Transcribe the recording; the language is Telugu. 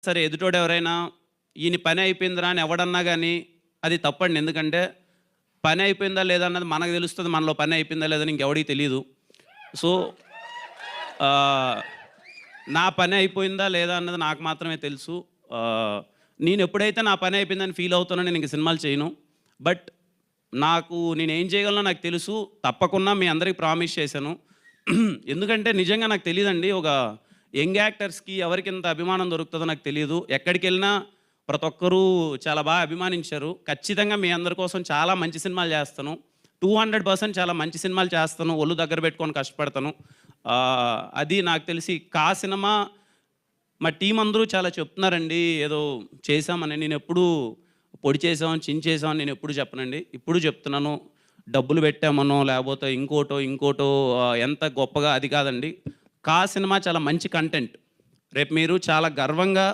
సరే ఎదుటోడు ఎవరైనా ఈయన పని అయిపోయిందిరా అని ఎవడన్నా గానీ అది తప్పండి. ఎందుకంటే పని అయిపోయిందా లేదా అన్నది మనకు తెలుస్తది. మనలో పని అయిపోయిందా లేదని ఇంకెవడికి తెలీదు. సో, ఆహ్, నా పని అయిపోయిందా లేదా అన్నది నాకు మాత్రమే తెలుసు. ఆహ్, నేనెప్పుడైతే నా పని అయిపోయిందని ఫీల్ అవుతానో నేను ఇంక సినిమాలు చేయను. బట్ నేనేం చేయగలనో నాకు తెలుసు. తప్పకుండా మీ అందరికి ప్రామిస్ చేశాను. ఎందుకంటే నిజంగా నాకు తెలీదండి. ఒక యంగ్ యాక్టర్స్‌కి ఎవరికింత అభిమానం దొరుకుతదో నాకు తెలీదు. ఎక్కడికెళ్ళినా ప్రతి ఒక్కరు చాలా బాగా అభిమానించారు. ఖచ్చితంగా మీ అందరి కోసం చాలా మంచి సినిమాలు చేస్తాను. 200% చాలా మంచి సినిమాలు చేస్తాను. ఒళ్ళు దగ్గర పెట్టుకొని కష్టపడతాను. అది నాకు తెలిసి 'కా' సినిమా మా టీమ్ అందరూ చాలా చెప్తున్నారండి. ఏదో చేశామని. నేనెప్పుడూ పొడి చేసాం, చించేసాం అని నేనెప్పుడు చెప్పనండి. ఇప్పుడు చెప్తున్నాను. డబ్బులు పెట్టామనో, లేపోతే ఇంకోటో ఎంత గొప్పగా అది కాదండి. 'కా' సినిమా చాలా మంచి కంటెంట్. రేపు మీరు చాలా గర్వంగా